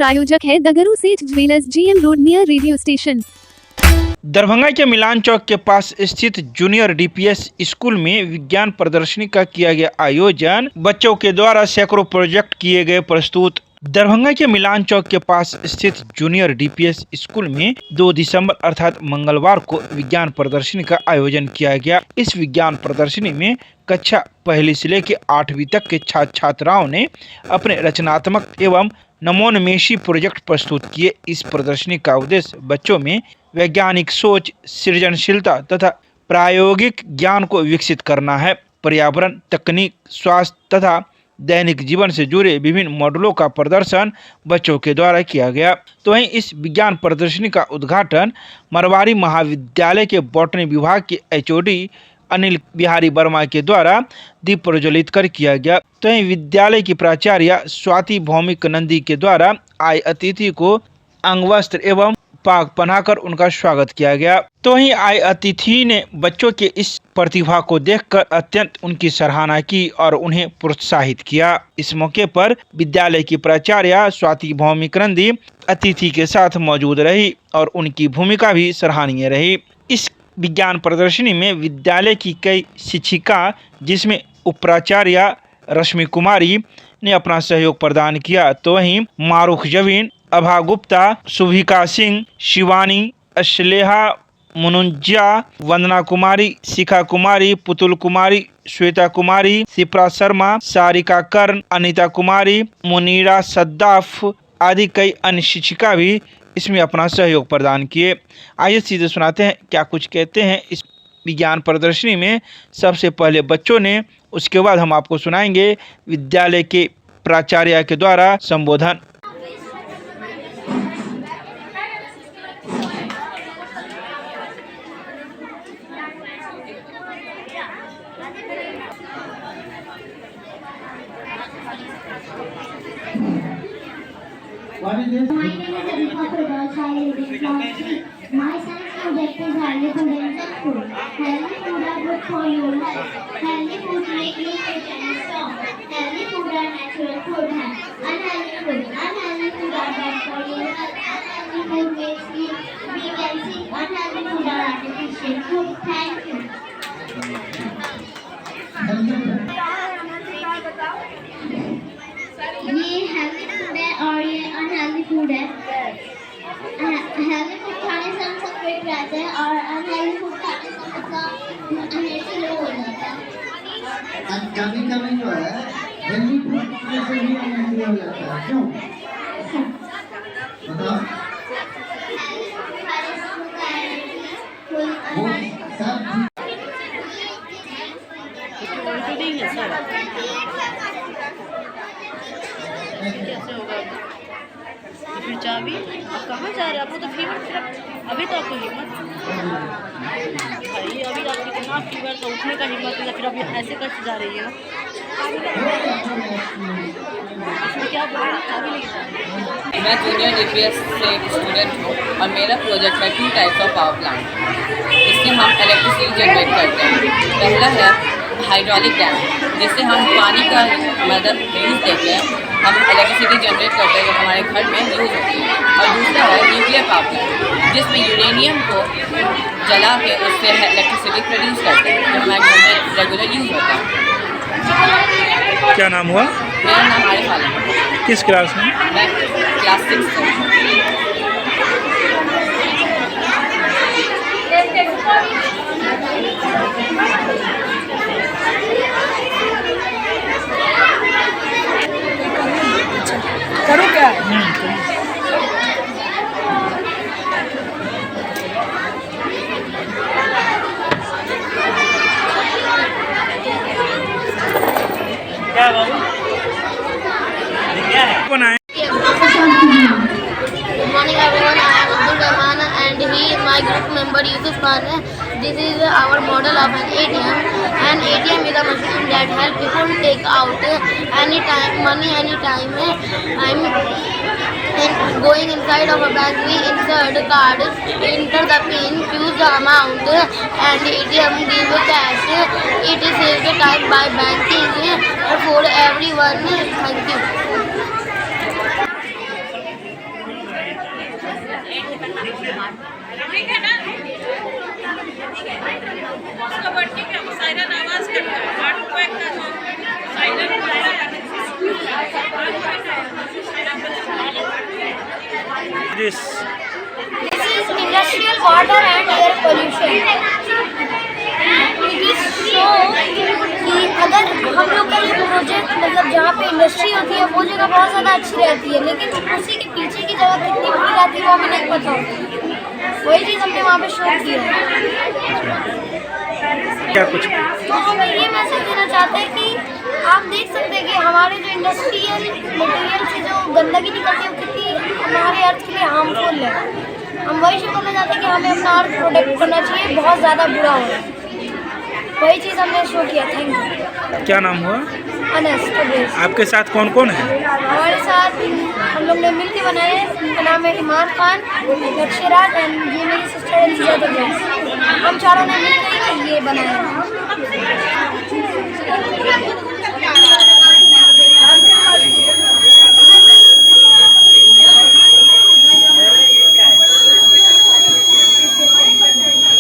प्रायोजक है दगरू सेठ jewellers, GM road near radio station. Darbhanga के मिलान चौक के पास स्थित जूनियर DPS स्कूल में विज्ञान प्रदर्शनी का किया गया आयोजन। बच्चों के द्वारा सैकड़ों प्रोजेक्ट किए गए प्रस्तुत। दरभंगा के मिलान चौक के पास स्थित जूनियर DPS स्कूल में 2 दिसंबर अर्थात मंगलवार को विज्ञान प्रदर्शनी का आयोजन किया गया। इस विज्ञान प्रदर्शनी में कक्षा 1 से लेकर 8वीं तक के छात्र छात्राओं ने अपने रचनात्मक एवं नवोन्मेषी प्रोजेक्ट प्रस्तुत किए। इस प्रदर्शनी का उद्देश्य बच्चों में वैज्ञानिक सोच, सृजनशीलता तथा प्रायोगिक ज्ञान को विकसित करना है। पर्यावरण, तकनीक, स्वास्थ्य तथा दैनिक जीवन से जुड़े विभिन्न मॉडलों का प्रदर्शन बच्चों के द्वारा किया गया। तो वहीं इस विज्ञान प्रदर्शनी का उद्घाटन मरवाड़ी महाविद्यालय के बॉटनी विभाग के HOD अनिल बिहारी वर्मा के द्वारा दीप प्रज्वलित कर किया गया। तो वहीं विद्यालय की प्राचार्य स्वाति भौमिक नंदी के द्वारा आए अतिथि को अंगवस्त्र एवं पाग पहनाकर उनका स्वागत किया गया। तो वहीं आए अतिथि ने बच्चों के इस प्रतिभा को देखकर अत्यंत उनकी सराहना की और उन्हें प्रोत्साहित किया। इस मौके पर विद्यालय की प्राचार्य स्वाति भौमिक नंदी अतिथि के साथ मौजूद रही और उनकी भूमिका भी सराहनीय रही। इस विज्ञान प्रदर्शनी में विद्यालय की कई शिक्षिका जिसमें उपाचार्य रश्मि कुमारी ने अपना सहयोग प्रदान किया। तो वहीं मारूख जवीन, अभा गुप्ता, शुभिका सिंह, शिवानी, अश्लेहा मुनुंजा, वंदना कुमारी, शिखा कुमारी, पुतुल कुमारी, श्वेता कुमारी, शिप्रा शर्मा, सारिका कर्ण, अनीता कुमारी, मुनीरा सद्दाफ आदि कई अन्य शिक्षिका भी इसमें अपना सहयोग प्रदान किए। आइए सीधे सुनाते हैं क्या कुछ कहते हैं इस विज्ञान प्रदर्शनी में सबसे पहले बच्चों ने, उसके बाद हम आपको सुनाएंगे विद्यालय के प्राचार्य के द्वारा संबोधन। My name is Abhika Prabha, child in class 3. My science project is healthy food in school. Healthy food are good for your health. Healthy food make you fit and strong. Healthy food are natural food. Unhealthy food are bad for your health. Unhealthy food makes you weak and sick. Unhealthy food are artificial food. Thank you. ये healthy food है और ये unhealthy food है। Healthy food खाने से हम सब fit रहते हैं और अनहेल्दी फूड खाने से मतलब एनर्जी लो हो जाता है। कभी-कभी जो है हेल्दी फूड से भी एनर्जी हो जाता है। क्यों? बताओ। हेल्दी फूड खाने से हमका एनर्जी वो सब कैसे होगा? तो फिर चाबी अब कहाँ जा रहे हैं? आपको तो फीवर सिर्फ अभी तो आपको हिम्मत भाई, अभी आपको इतना फीवर तो उठने का हिम्मत नहीं, फिर अभी ऐसे कैसे जा रही है? इसमें क्या बोला? चाबी लेके जा रही है। मैं जूनियर DPS से एक स्टूडेंट हूँ और मेरा प्रोजेक्ट है 2 टाइप्स ऑफ पावर प्लांट। इससे हम इलेक्ट्रिसिटी जनरेट करते हैं। पहला है हाइड्रोलिक डैम, जिससे हम पानी का मदद यूज़ देते हैं, हम इलेक्ट्रिसिटी जनरेट करते हैं जो हमारे घर में यूज़ होती है। और दूसरा है न्यूक्लियर पावर प्लांट, जिसमें यूरेनियम को जला के उससे इलेक्ट्रिसिटी प्रोड्यूस करते हैं जो हमारे घर में रेगुलर यूज़ होता है। क्या नाम हुआ? मेरा नाम आरिफ आलम है। किस क्लास में? मैं क्लास 6 से हूँ। करो क्या? क्या बाबू? क्या है? बनाए? Good morning everyone, I am Abdul Rahman and he is my group member Yusuf Khan. This is our model of an ATM. An ATM is a machine that helps people take out money anytime. I'm going inside of a bank, we insert a card, enter the pin, choose the amount and ATM give cash. It is saved time by banking for everyone. Thank you. this? This is industrial water and air pollution. It is so कि अगर हम लोग का ये project मतलब जहाँ पे industry होती है वो जगह बहुत ज़्यादा अच्छी रहती है, लेकिन उसी के पीछे की जगह कितनी बुरी रहती है वो हमें नहीं पता होती। वही चीज़ हमने वहाँ पे शो किया है। क्या कुछ? तो हम ये मैसेज देना चाहते हैं कि आप देख सकते हैं कि हमारे जो इंडस्ट्रियल मटेरियल से जो गंदगी निकलती है वो कितनी हमारे अर्थ के लिए हार्मफुल है। हम वही शो करना चाहते हैं कि हमें अपना अर्थ प्रोटेक्ट करना चाहिए, बहुत ज़्यादा बुरा हो रहा है। वही चीज़ हमने शो किया। Thank you. क्या नाम हुआ? अनस कबीर। आपके साथ कौन कौन है? हमारे साथ हम लोग ने मिल के बनाए हैं। उनका नाम है इमान खान, लक्ष्यराज एंड ये मेरी सिस्टर एलिजा दरवेश। हम चारों ने मिल के ये बनाया है।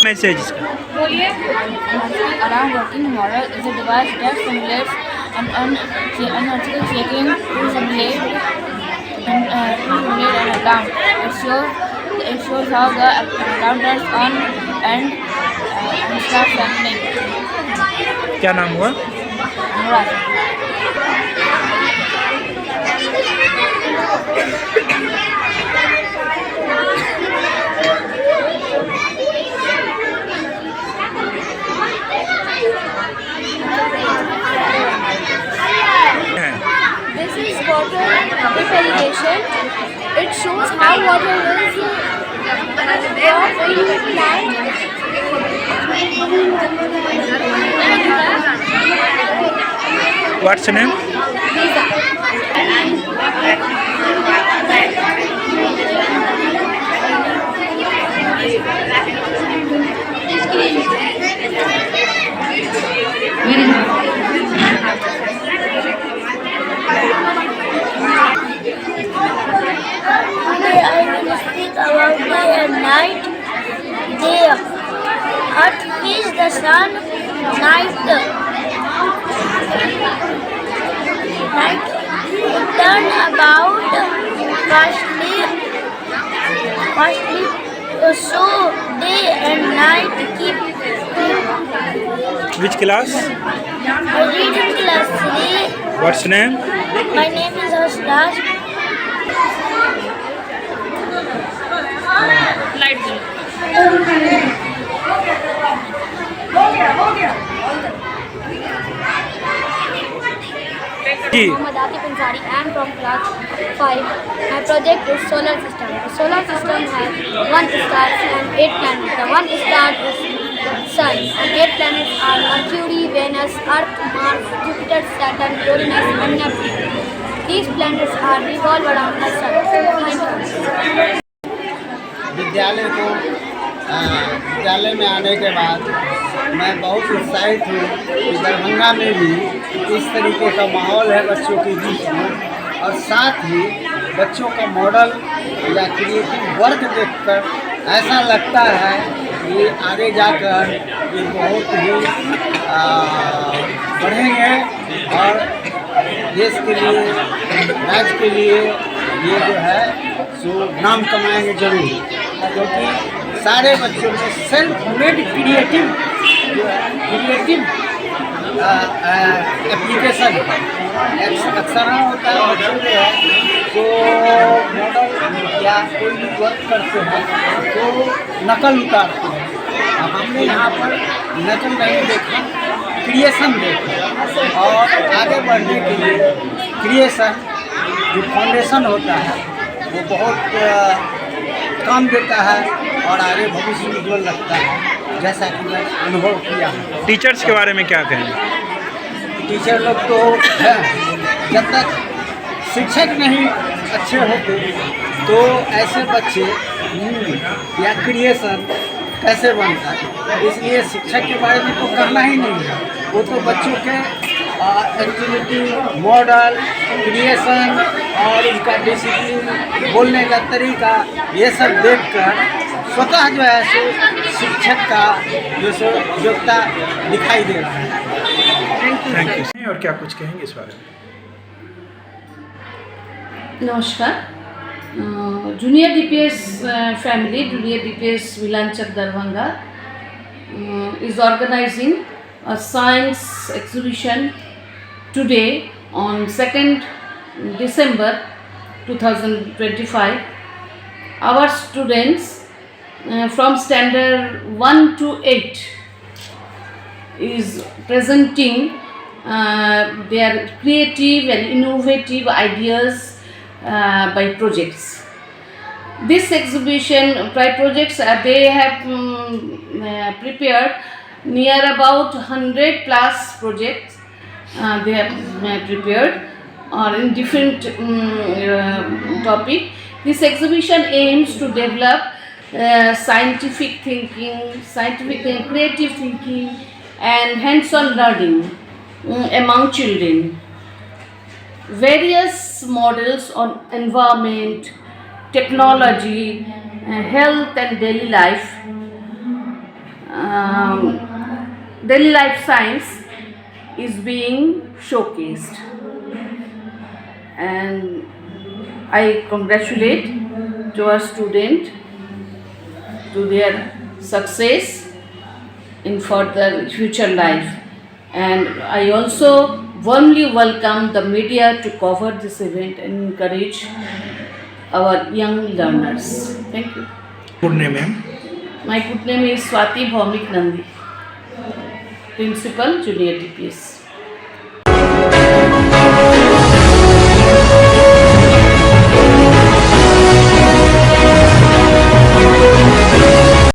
मैसेज इसका Alarm working model is a device that simulates an unethical checking to simulate an alarm. It shows how the alarm turns on and starts functioning. क्या नाम हुआ? Anurag. This is water drip irrigation. It shows how water is dropped in plant. What's your name? Today I will speak about day and night. Day, earth is the sun. Night turn about firstly so day and night keep. Which class? I read in class 3. What's your name? My name is Hasraj. Ji Muhammad Atif Ansari. I am from class 5. My project is solar system. The solar system has 1 star and 8 planets. The 1 star is Sun and 8 planets are Mercury, Venus, Earth, Mars, Jupiter, Saturn, Uranus and Neptune. These planets are revolve around the sun. Thank you. विद्यालय में आने के बाद मैं बहुत उत्साहित हूँ कि दरभंगा में भी इस तरीके का माहौल है बच्चों के बीच में, और साथ ही बच्चों का मॉडल या क्रिएटिव वर्क देखकर ऐसा लगता है कि आगे जाकर ये बहुत ही बढ़ेंगे और देश के लिए, राज्य के लिए ये जो है सो नाम कमाएंगे जरूर, क्योंकि सारे बच्चों में सेल्फ मेड क्रिएटिव एप्लीकेशन अक्सर होता है। बच्चों जो है तो मॉडल या कोई भी वर्क करते हैं तो नकल उतारते हैं। अब हमने यहाँ पर नकल नहीं देखा, क्रिएशन देखा, और आगे बढ़ने के लिए क्रिएशन जो फाउंडेशन होता है वो बहुत काम देता है और आगे भविष्य उज्ज्वल रखता है, जैसा कि मैं अनुभव किया है। टीचर्स के बारे में क्या कहेंगे? टीचर लोग तो जब तक शिक्षक नहीं अच्छे होते तो ऐसे बच्चे या क्रिएशन कैसे बनता है, इसलिए शिक्षक के बारे में तो करना ही नहीं है। वो तो बच्चों के एक्टिविटी, मॉडल, क्रिएशन और उनका डिसिप्लिन, बोलने का तरीका, ये सब देखकर स्वतः जो है सो शिक्षक का जो सो योग्यता दिखाई दे रहा है। Thank you. और क्या कुछ कहेंगे इस बारे में? नमस्कार, Junior DPS family, Junior DPS Milanchak Darbhanga is organizing a science exhibition today on 2nd December 2025. Our students from standard 1 to 8 is presenting their creative and innovative ideas by projects. This exhibition by projects, they have prepared near about 100 plus projects. They have prepared in different topic. This exhibition aims to develop scientific thinking, creative thinking, and hands-on learning among children. Various models on environment, technology, health and daily life science is being showcased, and I congratulate to our student to their success in further future life, and I also warmly welcome the media to cover this event and encourage our young learners. Thank you. Good name, ma'am. My good name is Swati Bhaumik Nandi, Principal, Junior DPS.